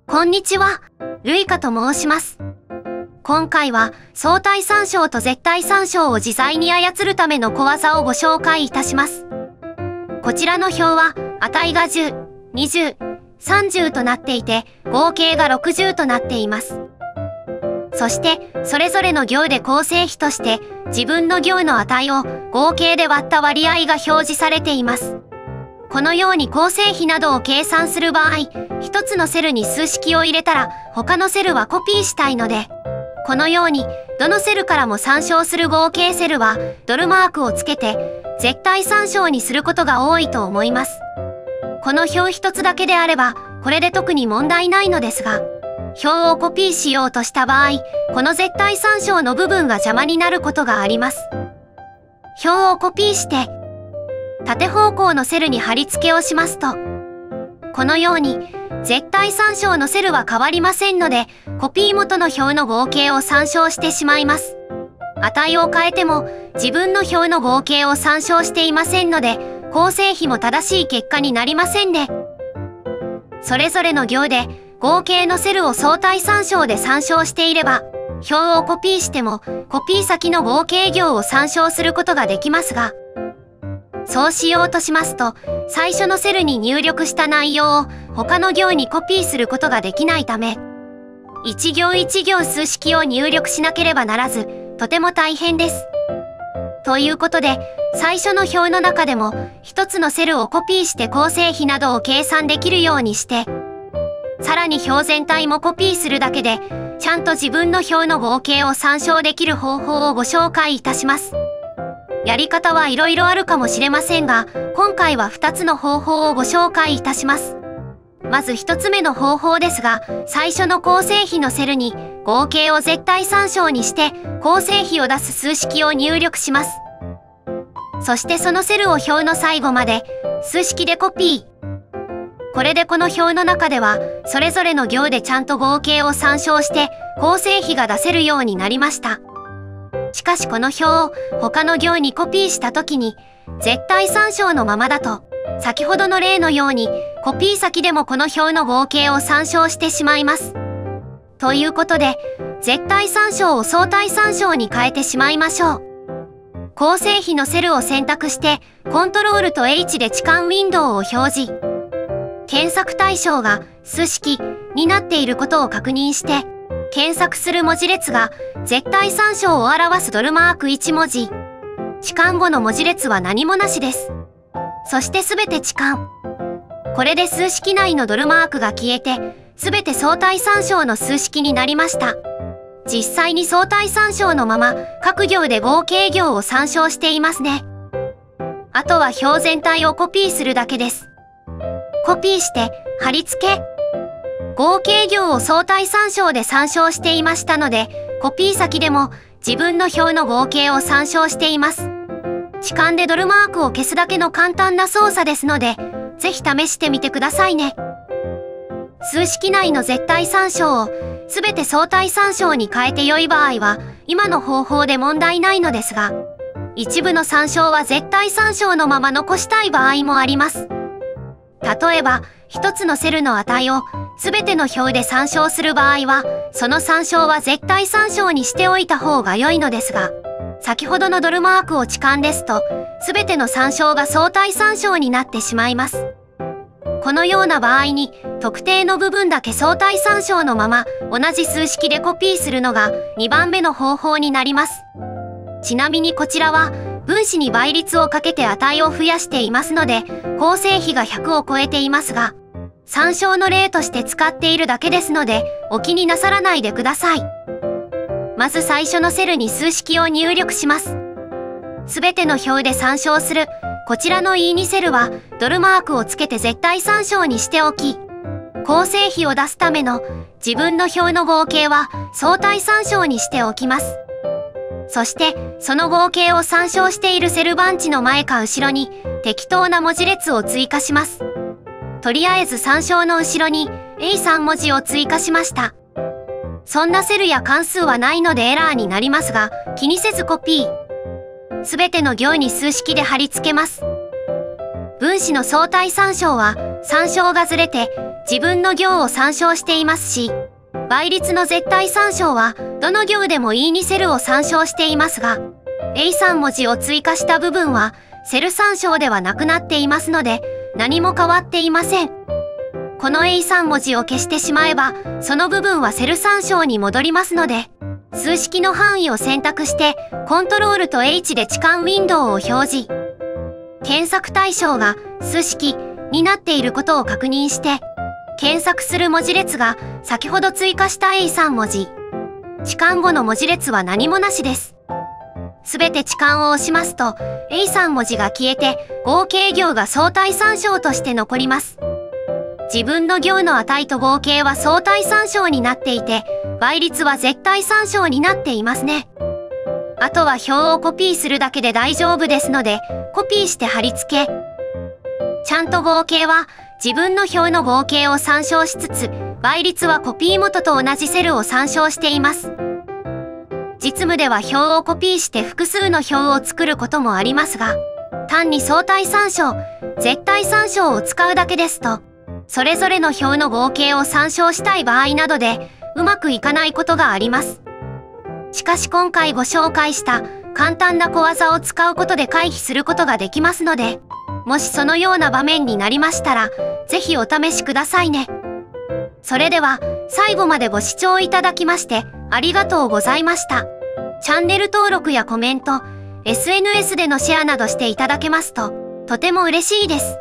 こんにちは、ルイカと申します。今回は相対参照と絶対参照を自在に操るための小技をご紹介いたします。こちらの表は値が10、20、30となっていて合計が60となっています。そしてそれぞれの行で構成比として自分の行の値を合計で割った割合が表示されています。このように構成比などを計算する場合、一つのセルに数式を入れたら他のセルはコピーしたいので、このようにどのセルからも参照する合計セルはドルマークをつけて絶対参照にすることが多いと思います。この表一つだけであればこれで特に問題ないのですが、表をコピーしようとした場合、この絶対参照の部分が邪魔になることがあります。表をコピーして縦方向のセルに貼り付けをしますと、このように絶対参照のセルは変わりませんので、コピー元の表の合計を参照してしまいます。値を変えても自分の表の合計を参照していませんので、構成比も正しい結果になりませんね。それぞれの行で合計のセルを相対参照で参照していれば、表をコピーしてもコピー先の合計行を参照することができますが、そうしようとしますと、最初のセルに入力した内容を他の行にコピーすることができないため、一行一行数式を入力しなければならず、とても大変です。ということで、最初の表の中でも一つのセルをコピーして構成比などを計算できるようにして、さらに表全体もコピーするだけで、ちゃんと自分の表の合計を参照できる方法をご紹介いたします。やり方はいろいろあるかもしれませんが、今回は2つの方法をご紹介いたします。まず1つ目の方法ですが、最初の構成比のセルに合計を絶対参照にして構成比を出す数式を入力します。そしてそのセルを表の最後まで数式でコピー。これでこの表の中ではそれぞれの行でちゃんと合計を参照して構成比が出せるようになりました。しかしこの表を他の行にコピーした時に絶対参照のままだと、先ほどの例のようにコピー先でもこの表の合計を参照してしまいます。ということで、絶対参照を相対参照に変えてしまいましょう。構成比のセルを選択してコントロールと H で置換ウィンドウを表示。検索対象が数式になっていることを確認して、検索する文字列が絶対参照を表すドルマーク1文字。置換後の文字列は何もなしです。そしてすべて置換。これで数式内のドルマークが消えて、すべて相対参照の数式になりました。実際に相対参照のまま各行で合計行を参照していますね。あとは表全体をコピーするだけです。コピーして貼り付け。合計行を相対参照で参照していましたので、コピー先でも自分の表の合計を参照しています。置換でドルマークを消すだけの簡単な操作ですので、ぜひ試してみてくださいね。数式内の絶対参照をすべて相対参照に変えて良い場合は、今の方法で問題ないのですが、一部の参照は絶対参照のまま残したい場合もあります。例えば、一つのセルの値をすべての表で参照する場合は、その参照は絶対参照にしておいた方が良いのですが、先ほどのドルマークを置換ですと、すべての参照が相対参照になってしまいます。このような場合に、特定の部分だけ相対参照のまま同じ数式でコピーするのが2番目の方法になります。ちなみにこちらは、分子に倍率をかけて値を増やしていますので、構成比が100を超えていますが、参照の例として使っているだけですので、お気になさらないでください。まず最初のセルに数式を入力します。すべての表で参照する、こちらの E2 セルは、ドルマークをつけて絶対参照にしておき、構成比を出すための自分の表の合計は相対参照にしておきます。そして、その合計を参照しているセル番地の前か後ろに適当な文字列を追加します。とりあえず参照の後ろに A3 文字を追加しました。そんなセルや関数はないのでエラーになりますが、気にせずコピー。すべての行に数式で貼り付けます。分子の相対参照は参照がずれて自分の行を参照していますし、倍率の絶対参照はどの行でも E2 セルを参照していますが、A3 文字を追加した部分はセル参照ではなくなっていますので、何も変わっていません。この A3 文字を消してしまえば、その部分はセル参照に戻りますので、数式の範囲を選択して、コントロールと H で置換ウィンドウを表示。検索対象が数式になっていることを確認して、検索する文字列が先ほど追加した A3 文字。置換後の文字列は何もなしです。すべて置換を押しますと、A3 文字が消えて、合計行が相対参照として残ります。自分の行の値と合計は相対参照になっていて、倍率は絶対参照になっていますね。あとは表をコピーするだけで大丈夫ですので、コピーして貼り付け。ちゃんと合計は自分の表の合計を参照しつつ、倍率はコピー元と同じセルを参照しています。実務では表をコピーして複数の表を作ることもありますが、単に相対参照、絶対参照を使うだけですと、それぞれの表の合計を参照したい場合などで、うまくいかないことがあります。しかし今回ご紹介した簡単な小技を使うことで回避することができますので、もしそのような場面になりましたら、ぜひお試しくださいね。それでは、最後までご視聴いただきまして、ありがとうございました。チャンネル登録やコメント、SNS でのシェアなどしていただけますと、とても嬉しいです。